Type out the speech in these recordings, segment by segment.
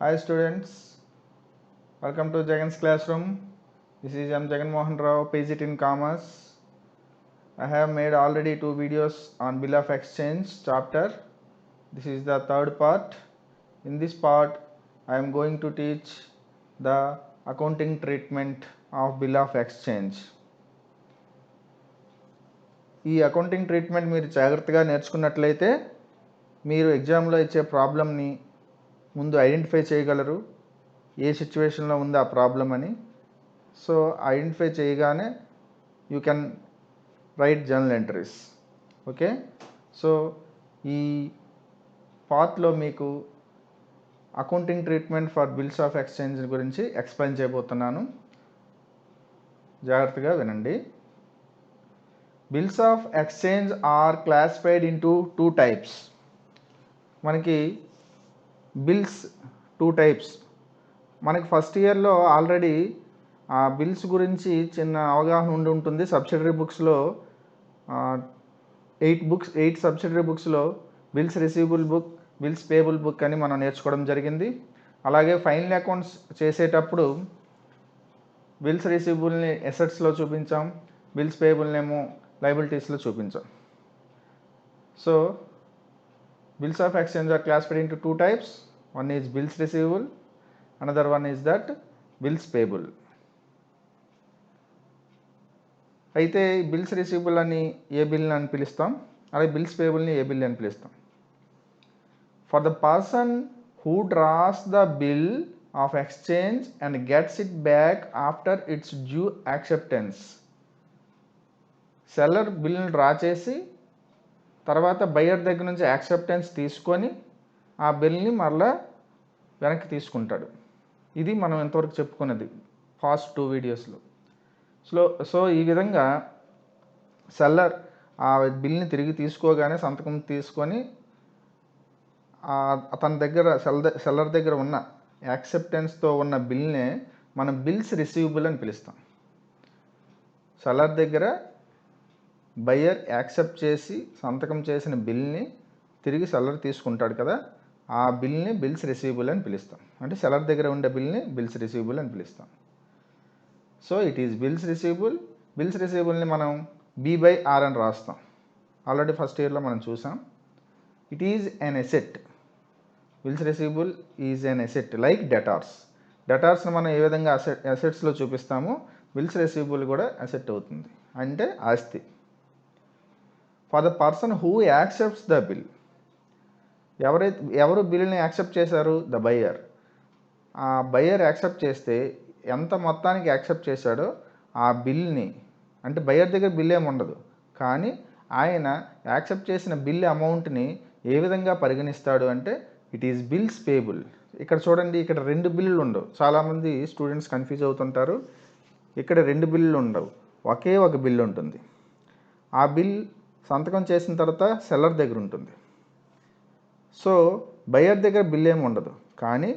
Hi students, welcome to Jagan's classroom. This is M. Jagan Mohan Rao, PGT in Commerce. I have made already 2 videos on Bill of Exchange chapter. This is the third part. In this part, I am going to teach the accounting treatment of Bill of Exchange. ఈ accounting treatment మీరు జాగ్రత్తగా నేర్చుకున్నట్లయితే మీరు ఎగ్జామ్లో ఇచ్చే ప్రాబ్లమ్ని ముందు identify చేయగలరు, ఏ సిచ్యువేషన్లో ఉంది ఆ ప్రాబ్లం అని. సో ఐడెంటిఫై చేయగానే you can write journal entries. Okay, so ఈ పార్ట్లో మీకు accounting treatment for bills of exchange గురించి ఎక్స్ప్లెయిన్ చేయబోతున్నాను. జాగ్రత్తగా వినండి. Bills of exchange are classified into 2 types. మనకి బిల్స్ 2 types. మనకి ఫస్ట్ ఇయర్లో ఆల్రెడీ ఆ బిల్స్ గురించి చిన్న అవగాహన ఉండి ఉంటుంది. సబ్సిడరీ బుక్స్లో 8 సబ్సిడరీ బుక్స్లో bills receivable book, bills payable book అని మనం నేర్చుకోవడం జరిగింది. అలాగే ఫైనల్ అకౌంట్స్ చేసేటప్పుడు బిల్స్ రిసీవబుల్ని అసెట్స్లో చూపించాం, బిల్స్ పేబుల్నేమో లయబిలిటీస్లో చూపించాం. So bills of exchange are classified into 2 types. One is bills receivable, another one is that bills payable. అయితే బిల్స్ రిసీవబుల్ అని ఏ బిల్ అని పిలుస్తాం, అలాగే బిల్స్ పేబుల్ని ఏ బిల్ అని పిలుస్తాం. For the person who draws the bill of exchange and gets it back after its due acceptance. Seller బిల్ని draw చేసి తర్వాత బయ్యర్ దగ్గర నుంచి యాక్సెప్టెన్స్ తీసుకొని ఆ బిల్ని మరలా వెనక్కి తీసుకుంటాడు. ఇది మనం ఎంతవరకు చెప్పుకున్నది ఫాస్ట్ 2 వీడియోస్లో. సో ఈ విధంగా సెల్లర్ ఆ బిల్ని తిరిగి తీసుకోగానే సంతకం తీసుకొని తన దగ్గర సెల్లర్ దగ్గర ఉన్న యాక్సెప్టెన్స్తో ఉన్న బిల్నే మనం బిల్స్ రిసీవబుల్ అని పిలుస్తాం. సెల్లర్ దగ్గర బయ్యర్ యాక్సెప్ట్ చేసి సంతకం చేసిన బిల్ని తిరిగి సెల్లర్ తీసుకుంటాడు కదా, ఆ బిల్ని బిల్స్ రిసీవబుల్ అని పిలుస్తాం. అంటే సెల్లర్ దగ్గర ఉండే బిల్ని బిల్స్ రిసీవబుల్ అని పిలుస్తాం. So it is bills receivable. Bills రిసీవబుల్ని మనం B/R అని రాస్తాం. ఆల్రెడీ ఫస్ట్ ఇయర్లో మనం చూసాం. It is an asset. Bills receivable is an asset like debtors. డెటార్స్ని మనం ఏ విధంగా అసెట్స్లో చూపిస్తామో బిల్స్ రిసీవబుల్ కూడా అసెట్ అవుతుంది, అంటే ఆస్తి. For the person who accepts the bill. ఎవరు బిల్ని యాక్సెప్ట్ చేశారు? The buyer. ఆ బయ్యర్ యాక్సెప్ట్ చేస్తే ఎంత మొత్తానికి యాక్సెప్ట్ చేశాడో ఆ బిల్ని, అంటే బయ్యర్ దగ్గర బిల్ ఏమి ఉండదు, కానీ ఆయన యాక్సెప్ట్ చేసిన బిల్ అమౌంట్ని ఏ విధంగా పరిగణిస్తాడు అంటే ఇట్ ఈజ్ బిల్స్ పేబుల్. ఇక్కడ చూడండి, ఇక్కడ 2 బిల్లులు ఉండవు. చాలామంది స్టూడెంట్స్ కన్ఫ్యూజ్ అవుతుంటారు. ఇక్కడ 2 బిల్లులు ఉండవు, ఒకే ఒక బిల్ ఉంటుంది. ఆ బిల్ సంతకం చేసిన తర్వాత సెల్లర్ దగ్గర ఉంటుంది. సో బయ్యర్ దగ్గర బిల్ ఏమి ఉండదు, కానీ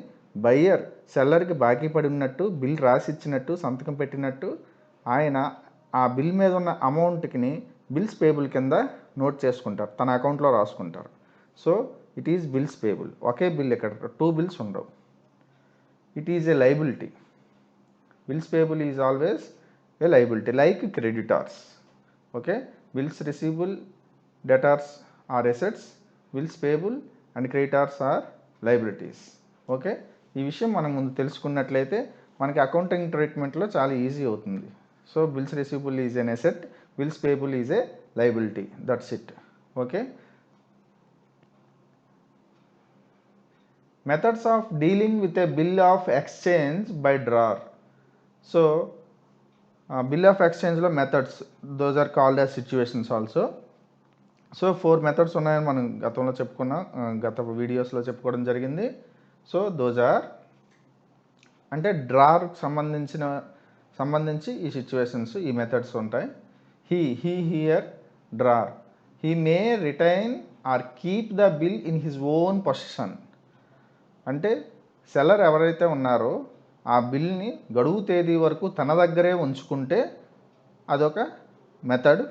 బయ్యర్ సెల్లర్కి బాకీ పడి ఉన్నట్టు, బిల్ రాసి ఇచ్చినట్టు, సంతకం పెట్టినట్టు ఆయన ఆ బిల్ మీద ఉన్న అమౌంట్కి బిల్స్ పేబుల్ కింద నోట్ చేసుకుంటారు, తన అకౌంట్లో రాసుకుంటారు. So it is bills payable. Okay bill, ఇక్కడ 2 బిల్స్ ఉండవు. It is a liability. Bills payable is always a liability like creditors. Okay, bills receivable, debtors are assets, bills payable and creditors are liabilities. Okay, ఈ విషయం మనం ముందు తెలుసుకున్నట్లయితే మనకి accounting ట్రీట్మెంట్లో చాలా easy అవుతుంది. So bills receivable is an asset, bills payable is a liability, that's it. Okay, methods of dealing with a bill of exchange by drawer. So bill of ఎక్స్చేంజ్లో methods, those are called as situations also. So 4 methods ఉన్నాయని మనం గతంలో చెప్పుకున్నాం, గత వీడియోస్లో చెప్పుకోవడం జరిగింది. So those are, అంటే డ్రార్కి సంబంధించి ఈ సిచ్యువేషన్స్, ఈ మెథడ్స్ ఉంటాయి. Here drawer, he may retain or keep the bill in his own position. అంటే సెల్లర్ ఎవరైతే ఉన్నారో ఆ బిల్ని గడువు తేదీ వరకు తన దగ్గరే ఉంచుకుంటే అదొక మెథడ్.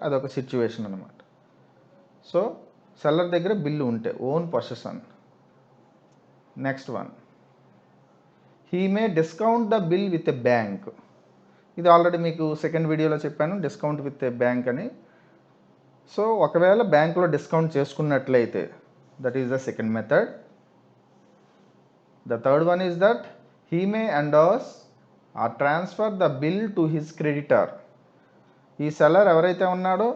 అదొక సిచ్యువేషన్ అనమాట. సో సెల్లర్ దగ్గర బిల్లు ఉంటే, own possession. Next one, he may discount the bill with a bank. ఇది ఆల్రెడీ మీకు సెకండ్ వీడియోలో చెప్పాను, డిస్కౌంట్ విత్ ఎ బ్యాంక్ అని. సో ఒకవేళ బ్యాంకులో డిస్కౌంట్ చేసుకున్నట్లయితే that is the second method. The third one is that he may endorse or transfer the bill to his creditor. ఈ seller ఎవరైతే ఉన్నాడో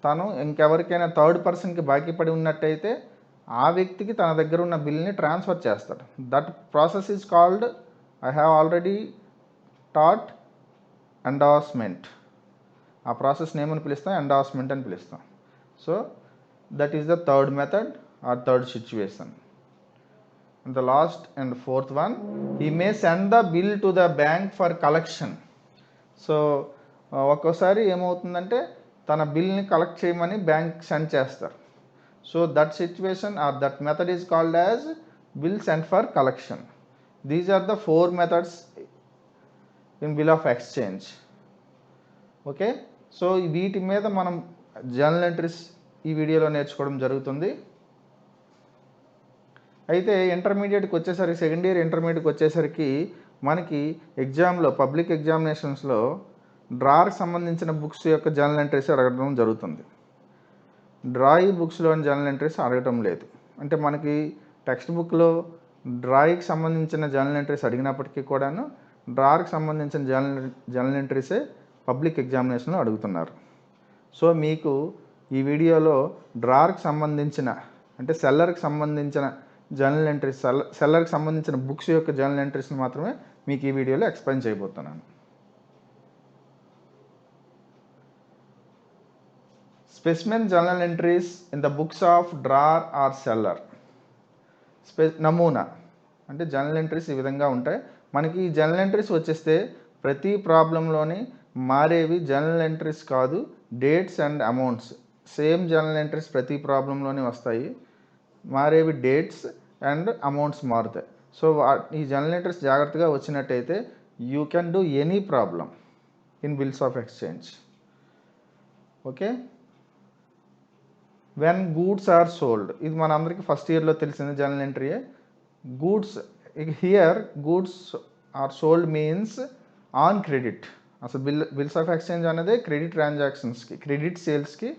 తను ఇంకెవరికైనా థర్డ్ పర్సన్కి బాకీ పడి ఉన్నట్టయితే ఆ వ్యక్తికి తన దగ్గర ఉన్న బిల్ని ట్రాన్స్ఫర్ చేస్తాడు. That process is called, I have already taught, endorsement. ఆ ప్రాసెస్ని ఏమని పిలుస్తాం? ఎండార్స్మెంట్ అని పిలుస్తాం. So that is the third method or third situation. And the last and fourth one, he may send the bill to the bank for collection. So ఒక్కోసారి ఏమవుతుందంటే తన బిల్ని కలెక్ట్ చేయమని బ్యాంక్ సెండ్ చేస్తారు. So that situation or that method is called as bill send for collection. These are the 4 methods in bill of exchange. Okay, so వీటి మీద మనం journal entries ఈ వీడియోలో నేర్చుకోవడం జరుగుతుంది. అయితే ఇంటర్మీడియట్కి వచ్చేసరికి, సెకండ్ ఇయర్ ఇంటర్మీడియట్కి వచ్చేసరికి మనకి ఎగ్జామ్లో, పబ్లిక్ ఎగ్జామినేషన్స్లో డ్రాకి సంబంధించిన బుక్స్ యొక్క జర్నల్ ఎంట్రీస్ అడగడం జరుగుతుంది. డ్రాయి బుక్స్లోని జర్నల్ ఎంట్రీస్ అడగటం లేదు. అంటే మనకి టెక్స్ట్ బుక్లో డ్రాయికి సంబంధించిన జర్నల్ ఎంట్రీస్ అడిగినప్పటికీ కూడాను డ్రాకి సంబంధించిన జర్నల్ ఎంట్రీసే పబ్లిక్ ఎగ్జామినేషన్లో అడుగుతున్నారు. సో మీకు ఈ వీడియోలో డ్రాకి సంబంధించిన, అంటే సెల్లర్కి సంబంధించిన జర్నల్ ఎంట్రీస్, సెల్లర్కి సంబంధించిన బుక్స్ యొక్క జర్నల్ ఎంట్రీస్ని మాత్రమే మీకు ఈ వీడియోలో ఎక్స్ప్లెయిన్ చేయబోతున్నాను. Specimen journal entries in the books of drawer or seller. నమూనా అంటే జర్నల్ ఎంట్రీస్ ఈ విధంగా ఉంటాయి. మనకి ఈ జర్నల్ ఎంట్రీస్ వచ్చేస్తే ప్రతి ప్రాబ్లంలోని మారేవి జర్నల్ ఎంట్రీస్ కాదు, dates and amounts. Same journal entries ప్రతి ప్రాబ్లంలోనే వస్తాయి, మారేవి డేట్స్ అండ్ అమౌంట్స్ మారుతాయి. సో ఈ జర్నల్ ఎంట్రీస్ జాగ్రత్తగా వచ్చినట్టయితే you can do any problem in bills of exchange. Okay, when goods are sold, ఇది మన అందరికీ ఫస్ట్ ఇయర్లో తెలిసింది జర్నల్ ఎంట్రీయే. Goods, here goods are sold means on credit. అసలు బిల్స్ ఆఫ్ ఎక్స్చేంజ్ అనేది క్రెడిట్ ట్రాన్సాక్షన్స్కి, క్రెడిట్ సేల్స్కి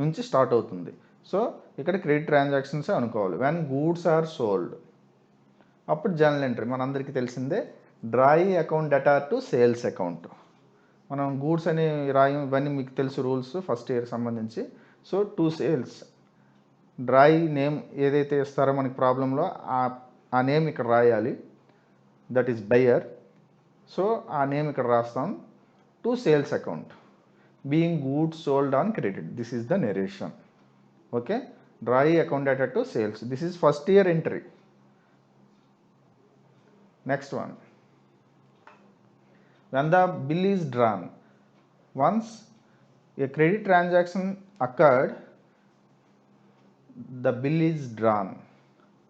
నుంచి స్టార్ట్ అవుతుంది. సో ఇక్కడ క్రెడిట్ ట్రాన్సాక్షన్సే అనుకోవాలి. వెన్ గూడ్స్ ఆర్ సోల్డ్ అప్పుడు జర్నల్ ఎంట్రీ మనందరికీ తెలిసిందే. డ్రాయి account debtor to sales account. మనం గూడ్స్ అని రాయం, ఇవన్నీ మీకు తెలుసు రూల్స్ ఫస్ట్ ఇయర్ సంబంధించి. సో టు సేల్స్, డ్రాయి నేమ్ ఏదైతే ఇస్తారో మనకి ప్రాబ్లంలో ఆ నేమ్ ఇక్కడ రాయాలి, దట్ ఈస్ బయ్యర్. సో ఆ నేమ్ ఇక్కడ రాస్తాం. To sales account, being goods sold on credit, this is the narration. Okay, డ్రాయి account debtor to sales, this is first year entry. Next one, when the bill is drawn, once a credit transaction occurred, the bill is drawn.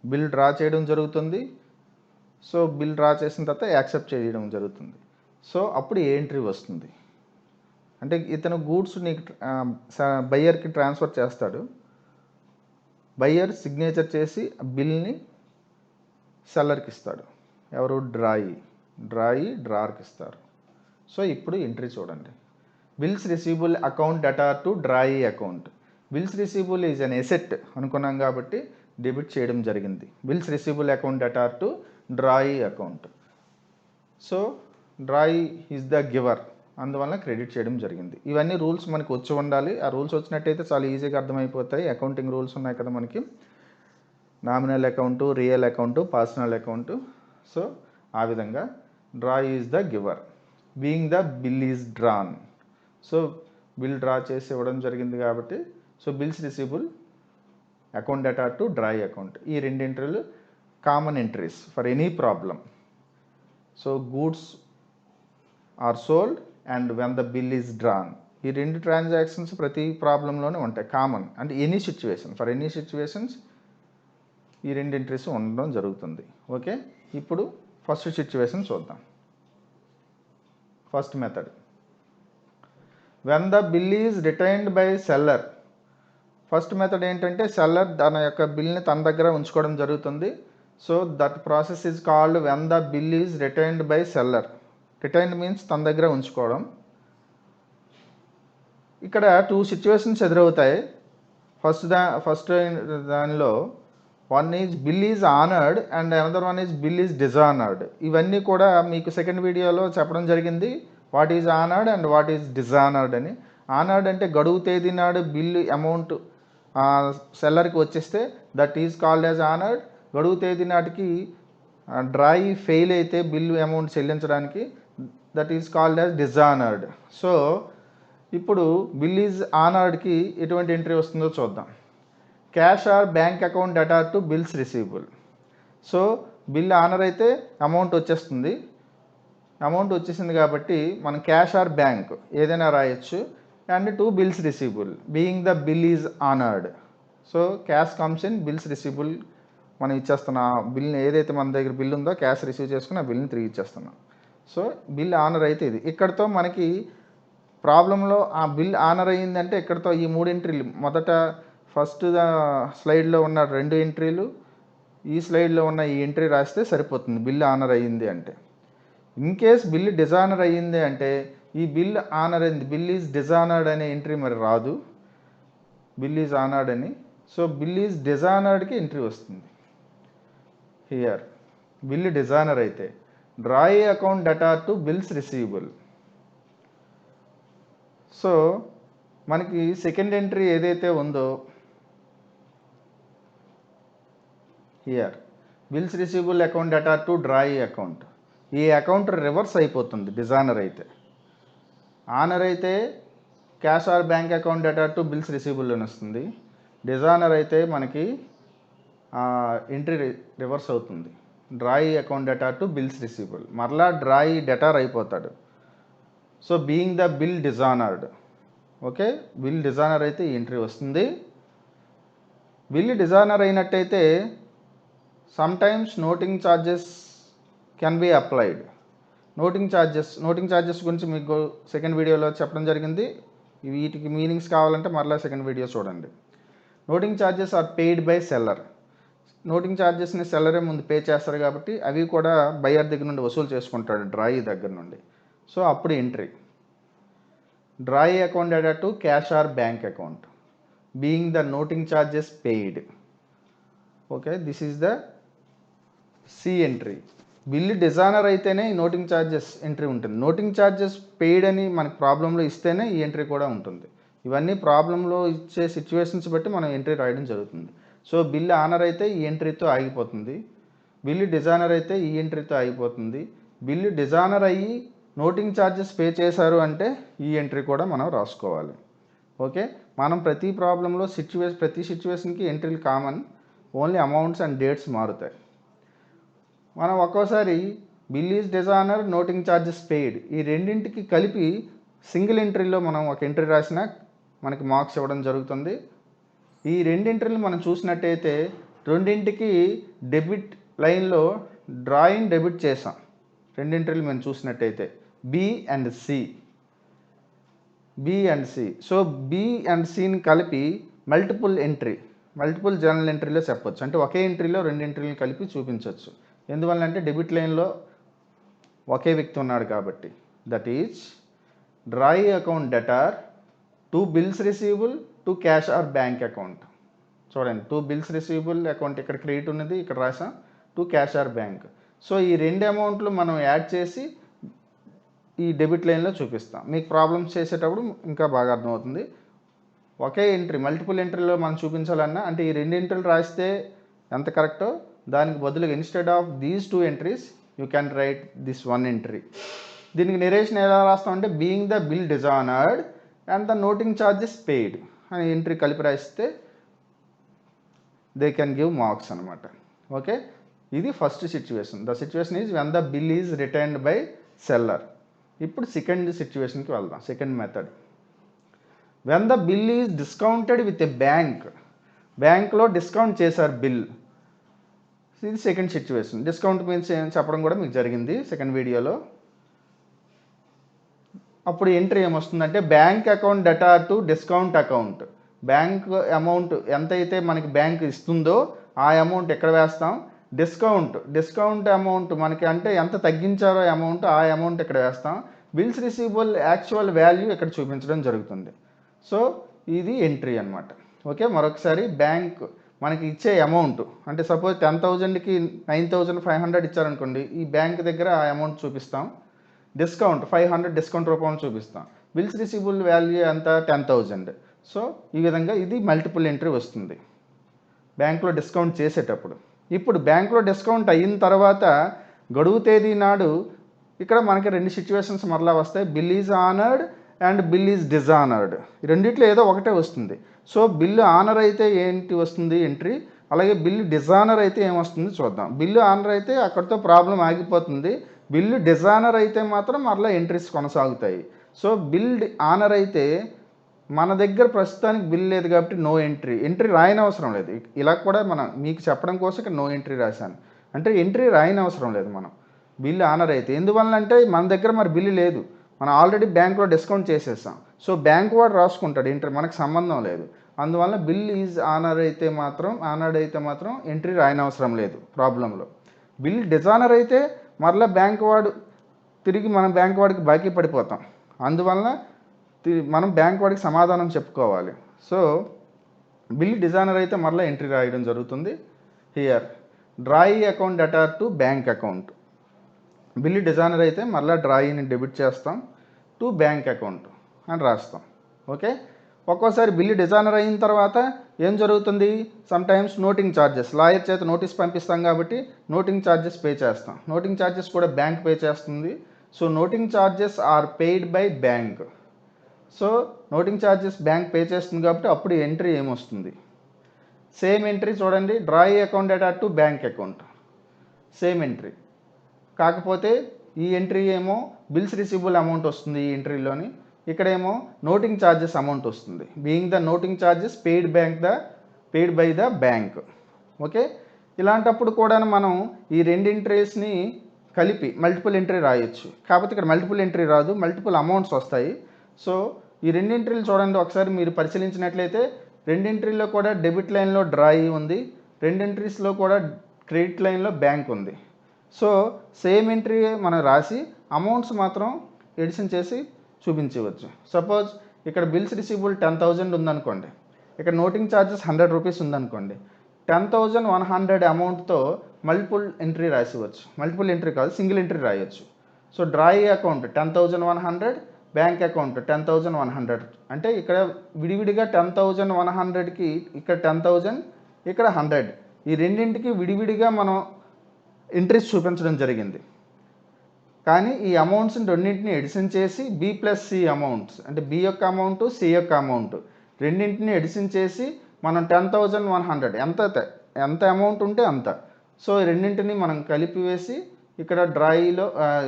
Bill draw చేయడం జరుగుతుంది. So bill draw చేసిన తర్వాత accept చేయడం జరుగుతుంది. So అప్పుడు ఏ entry వస్తుంది అంటే ఇతను గూడ్స్ నీకు బయ్యర్కి ట్రాన్స్ఫర్ చేస్తాడు. బయ్యర్ సిగ్నేచర్ చేసి బిల్ని సెల్లర్కి ఇస్తాడు. ఎవరు? డ్రార్కి ఇస్తారు. సో ఇప్పుడు ఎంట్రీ చూడండి. Bills receivable account debtor to drawee account. Bills receivable is an asset అనుకున్నాం కాబట్టి డెబిట్ చేయడం జరిగింది. Bills receivable account debtor to drawee account. So డ్రాయి is the giver, అందువల్ల క్రెడిట్ చేయడం జరిగింది. ఇవన్నీ రూల్స్ మనకు వచ్చి ఉండాలి. ఆ రూల్స్ వచ్చినట్టయితే చాలా ఈజీగా అర్థమైపోతాయి. అకౌంటింగ్ రూల్స్ ఉన్నాయి కదా మనకి, nominal account, real account, personal account. So ఆ విధంగా drawee is the giver, being the bill is drawn. So bill draw చేసి ఇవ్వడం జరిగింది కాబట్టి so bills receivable account debtor to drawee account. ఈ రెండు ఎంట్రీలు common entries for any problem. So goods are sold and when the bill is drawn, ఈ రెండు transactions ప్రతి ప్రాబ్లంలోనే ఉంటాయి, కామన్. అంటే any situation, for any situations ఈ రెండు ఎంట్రీస్ ఉండడం జరుగుతుంది. ఓకే, ఇప్పుడు ఫస్ట్ సిచ్యువేషన్ చూద్దాం. First method, when the bill is retained by seller. First method ఏంటంటే సెల్లర్ తన యొక్క బిల్ని తన దగ్గర ఉంచుకోవడం జరుగుతుంది. So that process is called when the bill is retained by seller. Retained means తన దగ్గర ఉంచుకోవడం. ఇక్కడ 2 సిచ్యువేషన్స్ ఎదురవుతాయి. ఫస్ట్ దానిలో one is bill is honoured and another one is bill is dishonoured. ఇవన్నీ కూడా మీకు సెకండ్ వీడియోలో చెప్పడం జరిగింది, what is honoured and what is dishonoured అని. ఆనర్డ్ అంటే గడువు తేదీ నాడు బిల్లు అమౌంట్ సెల్లర్కి వచ్చేస్తే that is called as honoured. గడువు తేదీ నాటికి డ్రాయి ఫెయిల్ అయితే బిల్లు అమౌంట్ చెల్లించడానికి that is called as dishonoured. So ఇప్పుడు బిల్ ఈజ్ ఆనర్డ్కి ఎటువంటి ఎంట్రీ వస్తుందో చూద్దాం. Cash or bank account debtor to bills receivable. So bill honour అయితే అమౌంట్ వచ్చేస్తుంది. అమౌంట్ వచ్చేసింది కాబట్టి మనం క్యాష్ ఆర్ బ్యాంక్ ఏదైనా రాయొచ్చు. And to bills receivable being the bill is honoured. So cash comes in, bills receivable మనం ఇచ్చేస్తున్నాం. ఆ బిల్ని ఏదైతే మన దగ్గర బిల్ ఉందో క్యాష్ రిసీవ్ చేసుకుని ఆ బిల్ని తిరిగి ఇచ్చేస్తున్నాం. సో బిల్ ఆనర్ అయితే ఇది. ఇక్కడితో మనకి ప్రాబ్లంలో ఆ బిల్ ఆనర్ అయ్యిందంటే ఇక్కడితో ఈ 3 ఎంట్రీలు, మొదట ఫస్ట్ స్లైడ్లో ఉన్న 2 ఎంట్రీలు, ఈ స్లైడ్లో ఉన్న ఈ ఎంట్రీ రాస్తే సరిపోతుంది బిల్ ఆనర్ అయ్యింది అంటే. ఇన్ కేస్ బిల్ డిజానర్ అయ్యింది అంటే ఈ బిల్ ఆనర్ అయింది, బిల్ ఈజ్ డిజానర్డ్ అనే ఎంట్రీ మరి రాదు, బిల్ ఈజ్ ఆనర్డ్ అని. సో బిల్ ఈజ్ డిజానర్డ్కి ఎంట్రీ వస్తుంది. హియర్ బిల్ డిజానర్ అయితే డ్రాయి account debtor to bills receivable. So మనకి సెకండ్ ఎంట్రీ ఏదైతే ఉందో here bills receivable account debtor to drawee account, ఈ అకౌంట్ రివర్స్ అయిపోతుంది డిజానర్ అయితే. ఆనర్ అయితే cash or bank account debtor to bills receivable అని వస్తుంది. డిజానర్ అయితే మనకి ఎంట్రీ రివర్స్ అవుతుంది, డ్రాయి account debtor to bills receivable. మరలా డ్రాయి డెటార్ అయిపోతాడు. So being the bill dishonoured. Okay, bill dishonour అయితే ఈ ఎంట్రీ వస్తుంది. బిల్ డిజానర్ అయినట్టయితే some times noting charges can be applied. Noting charges గురించి మీకు సెకండ్ వీడియోలో చెప్పడం జరిగింది. వీటికి మీనింగ్స్ కావాలంటే మరలా సెకండ్ వీడియో చూడండి. Noting charges are paid by seller. Noting ఛార్జెస్ని సెల్లరే ముందు పే చేస్తారు కాబట్టి అవి కూడా బయ్యర్ దగ్గర నుండి వసూలు చేసుకుంటాడు డ్రాయి దగ్గర నుండి. సో అప్పుడు entry drawee account debtor to cash or bank account being the noting charges paid. Okay, this is the C entry. Bill dishonour అయితేనే ఈ నోటింగ్ ఛార్జెస్ ఎంట్రీ ఉంటుంది. నోటింగ్ ఛార్జెస్ పెయిడ్ అని మనకి ప్రాబ్లంలో ఇస్తేనే ఈ ఎంట్రీ కూడా ఉంటుంది. ఇవన్నీ ప్రాబ్లంలో ఇచ్చే సిచ్యువేషన్స్ బట్టి మనం ఎంట్రీ రాయడం జరుగుతుంది. సో బిల్ ఆనర్ అయితే ఈ ఎంట్రీతో ఆగిపోతుంది, బిల్ డిజానర్ అయితే ఈ ఎంట్రీతో ఆగిపోతుంది. బిల్ డిజానర్ అయ్యి నోటింగ్ ఛార్జెస్ పే చేశారు అంటే ఈ ఎంట్రీ కూడా మనం రాసుకోవాలి. ఓకే, మనం ప్రతి ప్రాబ్లంలో ప్రతి సిచ్యువేషన్కి ఎంట్రీలు common, only amounts and dates మారుతాయి. మనం ఒక్కోసారి bill is dishonour, noting charges paid ఈ రెండింటికి కలిపి సింగిల్ ఎంట్రీలో మనం ఒక ఎంట్రీ రాసినా మనకి మార్క్స్ ఇవ్వడం జరుగుతుంది. ఈ 2 ఎంట్రీలు మనం చూసినట్టయితే రెండింటికి డెబిట్ లైన్లో డ్రాయింగ్ డెబిట్ చేసాం. 2 ఎంట్రీలు మనం చూసినట్టయితే B and C. So B and సిని కలిపి మల్టిపుల్ జర్నల్ ఎంట్రీలో చెప్పొచ్చు. అంటే ఒకే ఎంట్రీలో 2 ఎంట్రీలను కలిపి చూపించవచ్చు. ఎందువల్ల అంటే డెబిట్ లైన్లో ఒకే వ్యక్తి ఉన్నాడు కాబట్టి. That is డ్రాయి account debtor to bills receivable to cash or bank account. చూడండి, టు బిల్స్ రిసీవబుల్ అకౌంట్ ఇక్కడ క్రెడిట్ ఉన్నది, ఇక్కడ రాసాం to cash or bank. So ఈ 2 అమౌంట్లు మనం యాడ్ చేసి ఈ డెబిట్ లైన్లో చూపిస్తాం. మీకు ప్రాబ్లమ్స్ చేసేటప్పుడు ఇంకా బాగా అర్థమవుతుంది. ఒకే ఎంట్రీ మల్టిపుల్ ఎంట్రీలో మనం చూపించాలన్నా అంటే ఈ 2 ఎంట్రీలు రాస్తే ఎంత కరెక్టో దానికి బదులుగా instead of these 2 entries you can write this 1 entry. దీనికి నెరేషన్ ఎలా రాస్తామంటే being the bill dishonoured and the noting charges paid అని ఎంట్రీ కలిపి రాస్తే దే కెన్ గివ్ మార్క్స్ అనమాట. ఓకే, ఇది first situation. The situation is when the bill is retained by seller. ఇప్పుడు second సిచ్యువేషన్కి వెళ్దాం. Second method when the bill is discounted with a బ్యాంక్లో discount చేశారు బిల్. ఇది సెకండ్ సిచ్యువేషన్. డిస్కౌంట్ మీన్స్ చెప్పడం కూడా మీకు జరిగింది సెకండ్ వీడియోలో. అప్పుడు ఎంట్రీ ఏమొస్తుందంటే bank account debtor to discount account. Bank amount ఎంతైతే మనకి బ్యాంక్ ఇస్తుందో ఆ అమౌంట్ ఎక్కడ వేస్తాం, డిస్కౌంట్ అమౌంట్ మనకి అంటే ఎంత తగ్గించారో అమౌంట్ ఆ అమౌంట్ ఇక్కడ వేస్తాం. బిల్స్ రిసీవబుల్ యాక్చువల్ వాల్యూ ఇక్కడ చూపించడం జరుగుతుంది. సో ఇది ఎంట్రీ అనమాట. ఓకే, మరొకసారి బ్యాంక్ మనకి ఇచ్చే అమౌంట్ అంటే సపోజ్ 10,000కి 9,500 ఇచ్చారనుకోండి, ఈ బ్యాంక్ దగ్గర ఆ అమౌంట్ చూపిస్తాం. డిస్కౌంట్ 500 డిస్కౌంట్ రూపంలో చూపిస్తాం. బిల్స్ రిసీవబుల్ వాల్యూ ఎంత 10,000. సో ఈ విధంగా ఇది మల్టిపుల్ ఎంట్రీ వస్తుంది బ్యాంకులో డిస్కౌంట్ చేసేటప్పుడు. ఇప్పుడు బ్యాంకులో డిస్కౌంట్ అయిన తర్వాత గడువు తేదీ నాడు ఇక్కడ మనకి 2 సిచ్యువేషన్స్ మరలా వస్తాయి. Bill is honoured and bill is dishonoured. రెండిట్లో ఏదో ఒకటే వస్తుంది. సో బిల్లు ఆనర్ అయితే ఏంటి వస్తుంది ఎంట్రీ, అలాగే బిల్లు డిజానర్ అయితే ఏమొస్తుంది చూద్దాం. బిల్లు ఆనర్ అయితే అక్కడితో ప్రాబ్లం ఆగిపోతుంది. బిల్లు డిజానర్ అయితే మాత్రం మరలా ఎంట్రీస్ కొనసాగుతాయి. సో బిల్ ఆనర్ అయితే మన దగ్గర ప్రస్తుతానికి బిల్ లేదు కాబట్టి నో ఎంట్రీ రాయనవసరం లేదు. ఇలా కూడా మనం మీకు చెప్పడం కోసం ఇక్కడ నో ఎంట్రీ రాశాను. అంటే ఎంట్రీ రాయనవసరం లేదు మనం బిల్ ఆనర్ అయితే. ఎందువల్ల అంటే మన దగ్గర మరి బిల్లు లేదు, మనం ఆల్రెడీ బ్యాంక్లో డిస్కౌంట్ చేసేసాం. సో బ్యాంక్ వాడు రాసుకుంటాడు ఎంట్రీ, మనకు సంబంధం లేదు. అందువల్ల బిల్ ఈజ్ ఆనర్డ్ అయితే మాత్రం ఎంట్రీ రాయనవసరం లేదు ప్రాబ్లంలో. బిల్ డిజానర్ అయితే మరలా బ్యాంక్ వాడు తిరిగి మనం బ్యాంక్ వాడికి బాకీ పడిపోతాం. అందువలన మనం బ్యాంక్ వాడికి సమాధానం చెప్పుకోవాలి. సో బిల్ డిజానర్ అయితే మరలా ఎంట్రీ రాయడం జరుగుతుంది. Here డ్రాయి account debtor to bank account. Bill dishonour అయితే మరలా డ్రాయిని డెబిట్ చేస్తాం టు బ్యాంక్ అకౌంట్ అని రాస్తాం. ఓకే, ఒక్కోసారి బిల్లు డిజానర్ అయిన తర్వాత ఏం జరుగుతుంది, sometimes noting charges, lawyer చేత నోటీస్ పంపిస్తాం కాబట్టి నోటింగ్ ఛార్జెస్ పే చేస్తాం. నోటింగ్ ఛార్జెస్ కూడా బ్యాంక్ పే చేస్తుంది. So noting charges are paid by bank. So noting charges bank pay చేస్తుంది కాబట్టి అప్పుడు ఎంట్రీ ఏమొస్తుంది, సేమ్ ఎంట్రీ చూడండి, drawee account debtor to bank account, same entry. కాకపోతే ఈ ఎంట్రీ ఏమో బిల్స్ రిసీవబుల్ అమౌంట్ వస్తుంది ఈ ఎంట్రీలోని, ఇక్కడేమో నోటింగ్ ఛార్జెస్ అమౌంట్ వస్తుంది. Being the noting charges paid by the bank. Okay, ఇలాంటప్పుడు కూడా మనం ఈ 2 ఎంట్రీస్ని కలిపి మల్టిపుల్ ఎంట్రీ రాయొచ్చు. కాకపోతే ఇక్కడ మల్టిపుల్ ఎంట్రీ రాదు, మల్టిపుల్ అమౌంట్స్ వస్తాయి. సో ఈ 2 ఎంట్రీలు చూడండి ఒకసారి మీరు పరిశీలించినట్లయితే 2 ఎంట్రీలో కూడా డెబిట్ లైన్లో డ్రాయి ఉంది, 2 ఎంట్రీస్లో కూడా క్రెడిట్ లైన్లో బ్యాంక్ ఉంది. సో సేమ్ ఎంట్రీ మనం రాసి అమౌంట్స్ మాత్రం ఎడిషన్ చేసి చూపించవచ్చు. సపోజ్ ఇక్కడ బిల్స్ రిసీవబుల్ 10,000 ఉందనుకోండి, ఇక్కడ నోటింగ్ ఛార్జెస్ 100 రూపీస్ ఉందనుకోండి, 10,100 అమౌంట్తో మల్టిపుల్ ఎంట్రీ రాసివచ్చు. మల్టిపుల్ ఎంట్రీ కాదు, సింగిల్ ఎంట్రీ రాయొచ్చు. So drawee account 10,100, bank account 10,100. అంటే ఇక్కడ విడివిడిగా 10,100కి ఇక్కడ 10,000 ఇక్కడ 100, ఈ రెండింటికి విడివిడిగా మనం ఎంట్రీస్ చూపించడం జరిగింది. కానీ ఈ అమౌంట్స్ని రెండింటిని ఎడిషన్ చేసి B+C అమౌంట్స్ అంటే B యొక్క అమౌంట్ C యొక్క అమౌంట్ రెండింటిని ఎడిషన్ చేసి మనం 10,100 ఎంత అమౌంట్ ఉంటే అంత, సో రెండింటిని మనం కలిపివేసి ఇక్కడ డ్రాయిలో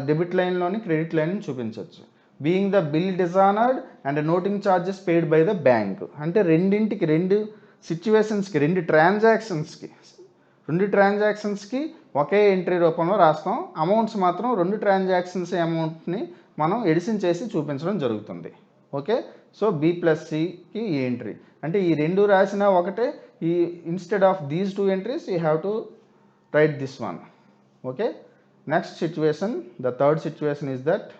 డెబిట్ లైన్లోని క్రెడిట్ లైన్ని చూపించవచ్చు. Being the bill dishonoured and noting charges paid by the bank. అంటే రెండింటికి 2 సిచ్యువేషన్స్కి 2 ట్రాన్సాక్షన్స్కి ఒకే ఎంట్రీ రూపంలో రాస్తాం. అమౌంట్స్ మాత్రం 2 ట్రాన్సాక్షన్స్ అమౌంట్ని మనం ఎడిషన్ చేసి చూపించడం జరుగుతుంది. ఓకే, సో B+Cకి ఈ ఎంట్రీ అంటే ఈ 2 రాసినా ఒకటే, ఈ instead of these 2 entries you have to right this one. Okay, next situation, the third situation is that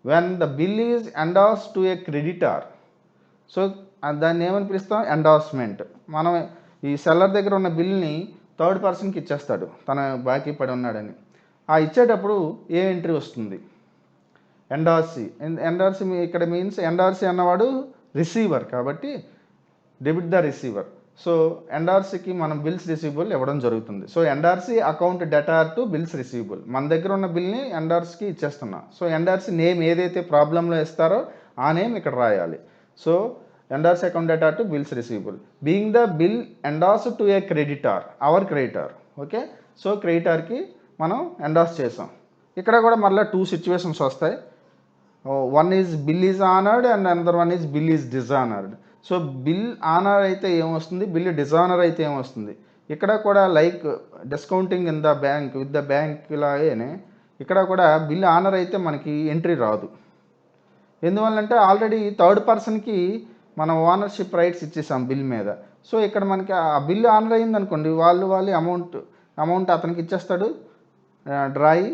when the bill is endorsed to a creditor. So దాన్ని ఏమని పిలుస్తాం, ఎండార్స్మెంట్. మనం ఈ సెల్లర్ దగ్గర ఉన్న బిల్ని థర్డ్ పర్సన్కి ఇచ్చేస్తాడు తన బాకీ పడి ఉన్నాడని. ఆ ఇచ్చేటప్పుడు ఏ ఎంట్రీ వస్తుంది, ఎండార్సీ. ఇక్కడ మీన్స్ ఎండార్సీ అన్నవాడు రిసీవర్ కాబట్టి డెబిట్ ద రిసీవర్. సో ఎండార్సీకి మనం బిల్స్ రిసీవబుల్ ఇవ్వడం జరుగుతుంది. So endorsee account debtor to bills receivable, మన దగ్గర ఉన్న బిల్ని ఎండార్సీకి ఇచ్చేస్తున్నాం. సో ఎండార్సీ నేమ్ ఏదైతే ప్రాబ్లంలో ఇస్తారో ఆ నేమ్ ఇక్కడ రాయాలి. So endorsee account debtor to bills receivable being the bill endorse to a creditor, our creditor. Okay, so క్రెడిటార్కి మనం ఎండార్స్ చేసాం. ఇక్కడ కూడా మళ్ళీ 2 సిచ్యువేషన్స్ వస్తాయి. One is bill is honoured and another one is bill is dishonoured. So bill honour అయితే ఏమొస్తుంది, bill dishonour అయితే ఏమొస్తుంది. ఇక్కడ కూడా like discounting in the bank with the bank లాగానే ఇక్కడ కూడా బిల్ ఆనర్ అయితే మనకి ఎంట్రీ రాదు. ఎందువల్లంటే ఆల్రెడీ థర్డ్ పర్సన్కి మనం ఓనర్షిప్ రైట్స్ ఇచ్చేసాం బిల్ మీద. సో ఇక్కడ మనకి ఆ బిల్ ఆనర్ అయింది అనుకోండి, వాళ్ళు అమౌంట్ అమౌంట్ అతనికి ఇచ్చేస్తాడు డ్రాయి,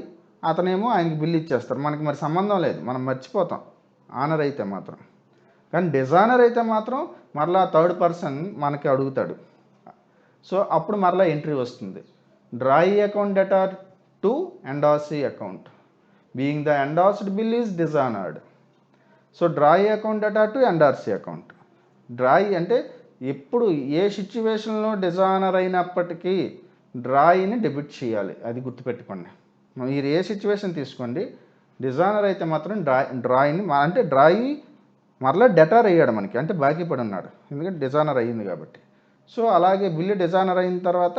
అతనేమో ఆయనకి బిల్ ఇచ్చేస్తారు. మనకి మరి సంబంధం లేదు, మనం మర్చిపోతాం ఆనర్ అయితే మాత్రం. కానీ డిజానర్ అయితే మాత్రం మరలా థర్డ్ పర్సన్ మనకి అడుగుతాడు. సో అప్పుడు మరలా ఎంట్రీ వస్తుంది, drawee account debtor to endorsee account being the endorsed bill is dishonoured. So drawee account debtor to endorsee account. Drawee అంటే ఎప్పుడు ఏ సిచ్యువేషన్లో డిజానర్ అయినప్పటికీ డ్రాయిని డెబిట్ చేయాలి, అది గుర్తుపెట్టుకోండి. మీరు ఏ సిచ్యువేషన్ తీసుకోండి, డిజానర్ అయితే మాత్రం డ్రాయిని అంటే డ్రాయి మరలా డెటార్ అయ్యాడు మనకి, అంటే బాకీ పడి ఉన్నాడు, ఎందుకంటే డిజానర్ అయ్యింది కాబట్టి. సో అలాగే బిల్లు డిజానర్ అయిన తర్వాత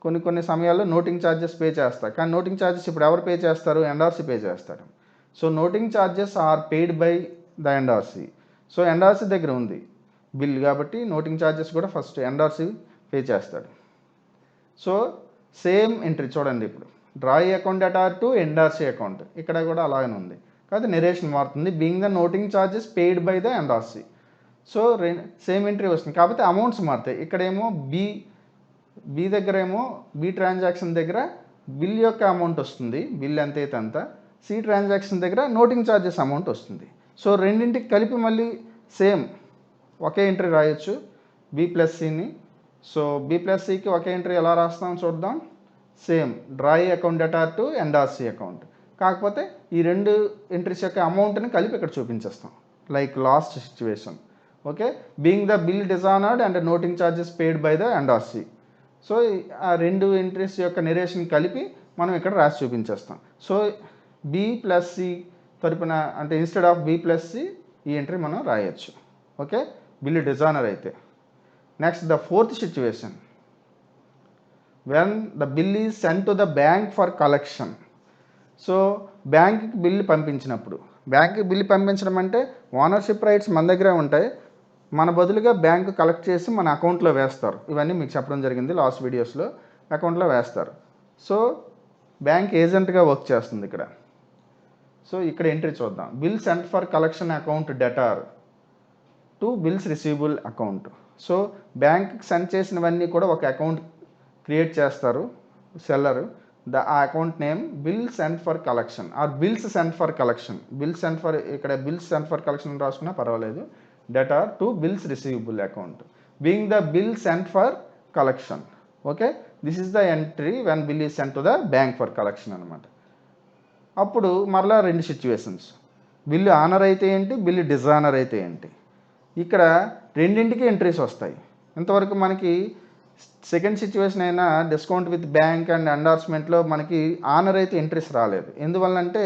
కొన్ని సమయాల్లో నోటింగ్ ఛార్జెస్ పే చేస్తారు. కానీ నోటింగ్ ఛార్జెస్ ఇప్పుడు ఎవరు పే చేస్తారు? ఎండార్సీ పే చేస్తాడు. So noting charges are paid by the endorsee. So endorsee దగ్గర ఉంది బిల్ కాబట్టి నోటింగ్ ఛార్జెస్ కూడా ఫస్ట్ ఎండార్సీ పే చేస్తాడు. సో సేమ్ ఎంట్రీ చూడండి, ఇప్పుడు drawee account debtor to endorsee account, ఇక్కడ కూడా అలాగే ఉంది. కాదు నెరేషన్ మారుతుంది, being the noting charges paid by the endorsee. So same entry వస్తుంది, కాకపోతే అమౌంట్స్ మారుతాయి. ఇక్కడేమో బి దగ్గర ఏమో బి ట్రాన్సాక్షన్ దగ్గర బిల్ యొక్క అమౌంట్ వస్తుంది, బిల్ ఎంత అయితే అంత. సి ట్రాన్సాక్షన్ దగ్గర నోటింగ్ ఛార్జెస్ అమౌంట్ వస్తుంది. సో రెండింటికి కలిపి మళ్ళీ సేమ్ ఒకే ఎంట్రీ రాయొచ్చు బి ప్లస్ సిని. సో బి ప్లస్ సికి ఒకే ఎంట్రీ ఎలా రాస్తాం చూద్దాం. Same drawee account debtor to endorsee account, కాకపోతే ఈ రెండు ఎంట్రీస్ యొక్క అమౌంట్ని కలిపి ఇక్కడ చూపించేస్తాం, like last situation. Okay, being the bill dishonoured and noting charges paid by the endorsee. So ఆ రెండు ఎంట్రీస్ యొక్క నెరేషన్ కలిపి మనం ఇక్కడ రాసి చూపించేస్తాం. సో బి ప్లస్ సి తరపున అంటే instead of B plus C ఈ ఎంట్రీ మనం రాయొచ్చు. ఓకే, బిల్ డిజానర్ అయితే. Next the fourth situation, when the bill is sent to the bank for collection. So బ్యాంక్కి బిల్లు పంపించినప్పుడు, బ్యాంక్కి బిల్లు పంపించడం అంటే ఓనర్షిప్ రైట్స్ మన దగ్గరే ఉంటాయి, మన బదులుగా బ్యాంకు కలెక్ట్ చేసి మన అకౌంట్లో వేస్తారు. ఇవన్నీ మీకు చెప్పడం జరిగింది లాస్ట్ వీడియోస్లో, అకౌంట్లో వేస్తారు. సో బ్యాంక్ ఏజెంట్గా వర్క్ చేస్తుంది ఇక్కడ. సో ఇక్కడ ఎంట్రీ చూద్దాం, bill sent for collection account debtor to bills receivable account. So బ్యాంక్కి సెండ్ చేసినవన్నీ కూడా ఒక అకౌంట్ క్రియేట్ చేస్తారు సెల్లరు. ఆ account name bill sent for collection or bills sent for collection. Bill sent for, ఇక్కడ bills sent for collection రాసుకున్నా పర్వాలేదు. Debtor to bills receivable account being the bill sent for collection. Okay, this is the entry when bill is sent to the bank for collection అనమాట. అప్పుడు మరలా రెండు situations, bill honour అయితే ఏంటి, bill dishonour అయితే ఏంటి. ఇక్కడ రెండింటికి ఎంట్రీస్ వస్తాయి. ఇంతవరకు మనకి సెకండ్ సిచ్యువేషన్ అయినా డిస్కౌంట్ విత్ బ్యాంక్ అండ్ ఎండార్స్మెంట్లో మనకి ఆనర్ అయితే ఎంట్రీస్ రాలేదు. ఎందువల్లంటే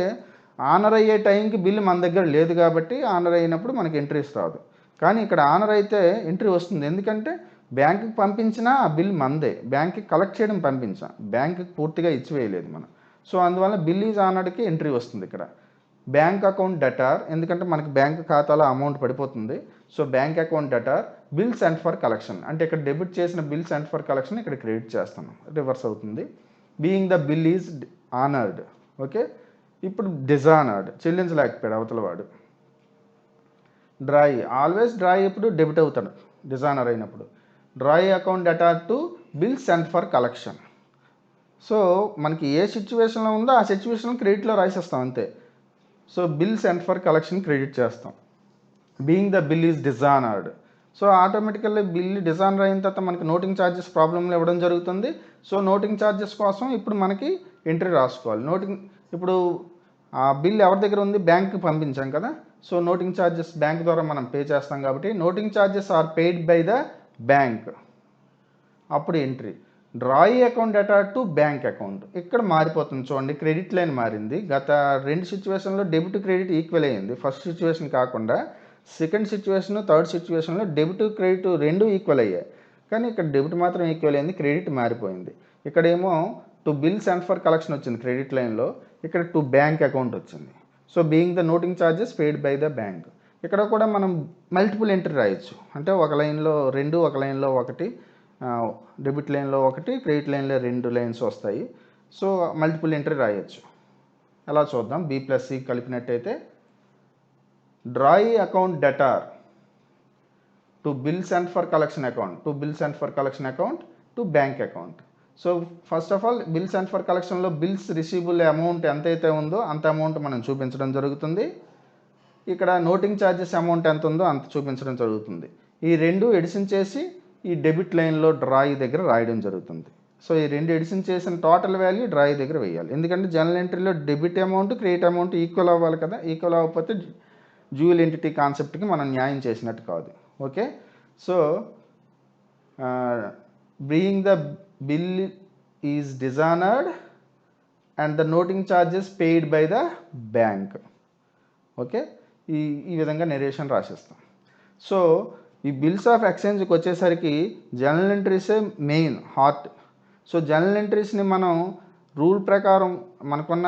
ఆనర్ అయ్యే టైంకి బిల్లు మన దగ్గర లేదు కాబట్టి ఆనర్ అయినప్పుడు మనకి ఎంట్రీస్ రాదు. కానీ ఇక్కడ ఆనర్ అయితే ఎంట్రీ వస్తుంది, ఎందుకంటే బ్యాంకుకి పంపించినా ఆ బిల్ మనదే, బ్యాంక్కి కలెక్ట్ చేయడం పంపించాం, బ్యాంకుకి పూర్తిగా ఇచ్చివేయలేదు మనం. సో అందువల్ల బిల్ ఈజ్ ఆనర్డ్కి ఎంట్రీ వస్తుంది ఇక్కడ. బ్యాంక్ అకౌంట్ డెటార్, ఎందుకంటే మనకి బ్యాంక్ ఖాతాలో అమౌంట్ పడిపోతుంది. So bank account debtor bill sent for collection, అంటే ఇక్కడ డెబిట్ చేసిన బిల్ సెంట్ ఫర్ కలెక్షన్ ఇక్కడ క్రెడిట్ చేస్తాను, రివర్స్ అవుతుంది. Being the bill is honoured. Okay, ఇప్పుడు డిజానర్డ్, చెల్లించలేకపోయాడు అవతల వాడు. డ్రాయి, ఆల్వేస్ డ్రాయి ఎప్పుడు డెబిట్ అవుతాడు డిజానర్ అయినప్పుడు. Drawee account debtor to bill sent for collection. So మనకి ఏ సిచ్యువేషన్లో ఉందో ఆ సిచ్యువేషన్ క్రెడిట్లో రాసేస్తాం అంతే. So bill sent for collection credit చేస్తాం. Being the bill is dishonoured, so automatically bill dishonour అయిన తర్వాత మనకి నోటింగ్ ఛార్జెస్ ప్రాబ్లంలో ఇవ్వడం జరుగుతుంది. సో నోటింగ్ ఛార్జెస్ కోసం ఇప్పుడు మనకి ఎంట్రీ రాసుకోవాలి. ఇప్పుడు ఆ బిల్ ఎవరి దగ్గర ఉంది, బ్యాంక్కి పంపించాం కదా. సో నోటింగ్ ఛార్జెస్ బ్యాంక్ ద్వారా మనం పే చేస్తాం కాబట్టి noting charges are paid by the bank. అప్పుడు entry drawee account debtor to bank account. ఇక్కడ మారిపోతుంది చూడండి, క్రెడిట్ లైన్ మారింది. గత రెండు సిచ్యువేషన్లో డెబిట్ క్రెడిట్ ఈక్వల్ అయ్యింది, ఫస్ట్ సిచ్యువేషన్ కాకుండా. సెకండ్ సిచ్యువేషన్, థర్డ్ సిచ్యువేషన్లో డెబిట్ క్రెడిట్ రెండు ఈక్వల్ అయ్యాయి, కానీ ఇక్కడ డెబిట్ మాత్రం ఈక్వల్ అయింది, క్రెడిట్ మారిపోయింది. ఇక్కడేమో to bill sent for collection వచ్చింది క్రెడిట్ లైన్లో, ఇక్కడ టు బ్యాంక్ అకౌంట్ వచ్చింది. So being the noting charges paid by the bank. ఇక్కడ కూడా మనం మల్టిపుల్ ఎంట్రీ రాయొచ్చు, అంటే ఒక లైన్లో రెండు, ఒక లైన్లో ఒకటి, డెబిట్ లైన్లో ఒకటి, క్రెడిట్ లైన్లో రెండు లైన్స్ వస్తాయి. సో మల్టిపుల్ ఎంట్రీ రాయొచ్చు. ఎలా చూద్దాం, బి ప్లస్ సి కలిపినట్టయితే drawee account debtor to bill sent for collection account, to bill sent for collection account to bank account. So first of all bills and for కలెక్షన్లో bills receivable amount ఎంతైతే ఉందో అంత amount మనం చూపించడం జరుగుతుంది. ఇక్కడ noting charges amount ఎంత ఉందో అంత చూపించడం జరుగుతుంది. ఈ రెండు ఎడిషన్ చేసి ఈ డెబిట్ లైన్లో డ్రాయి దగ్గర రాయడం జరుగుతుంది. సో ఈ రెండు ఎడిషన్ చేసిన టోటల్ వాల్యూ డ్రాయి దగ్గర వేయాలి. ఎందుకంటే జనరల్ ఎంట్రీలో debit amount credit amount equal అవ్వాలి కదా. ఈక్వల్ అవ్వకపోతే డ్యూయల్ ఎంటిటీ కాన్సెప్ట్కి మనం న్యాయం చేసినట్టు కాదు. Okay, so being the bill is dishonoured and the noting charges paid by the bank. Okay, ఈ విధంగా నెరేషన్ రాసిస్తాం. సో ఈ బిల్స్ ఆఫ్ ఎక్స్చేంజ్కి వచ్చేసరికి జర్నల్ ఎంట్రీసే మెయిన్ హార్ట్. సో జర్నల్ ఎంట్రీస్ని మనం రూల్ ప్రకారం మనకున్న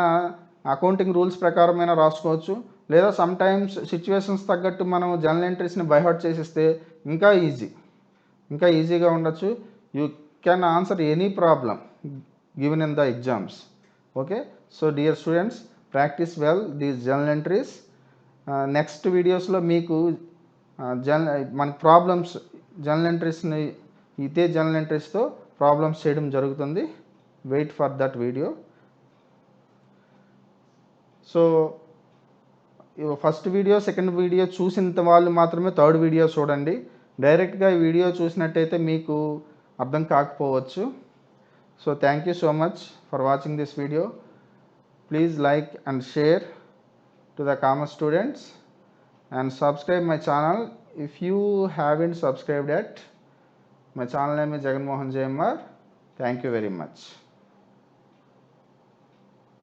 అకౌంటింగ్ రూల్స్ ప్రకారమైనా రాసుకోవచ్చు, లేదా సమ్ టైమ్స్ సిచ్యువేషన్స్ తగ్గట్టు మనం జర్నల్ ఎంట్రీస్ని బైహార్ట్ చేసిస్తే ఇంకా ఈజీగా ఉండొచ్చు. You can answer any problem given in the exams. Okay, so dear students, practice well these journal entries. Next వీడియోస్లో మీకు మన ప్రాబ్లమ్స్ జర్నల్ ఎంట్రీస్ని ఇదే జర్నల్ ఎంట్రీస్తో ప్రాబ్లమ్స్ చేయడం జరుగుతుంది. Wait for that video. So first video second video చూసిన వాళ్ళు మాత్రమే third video చూడండి. డైరెక్ట్గా ఈ వీడియో చూసినట్టయితే మీకు అర్థం కాకపోవచ్చు. So thank you so much for watching this video. Please like and share to the commerce students and subscribe my channel if you haven't subscribed yet. My channel name is Jagan Mohan JMR. Thank you very much.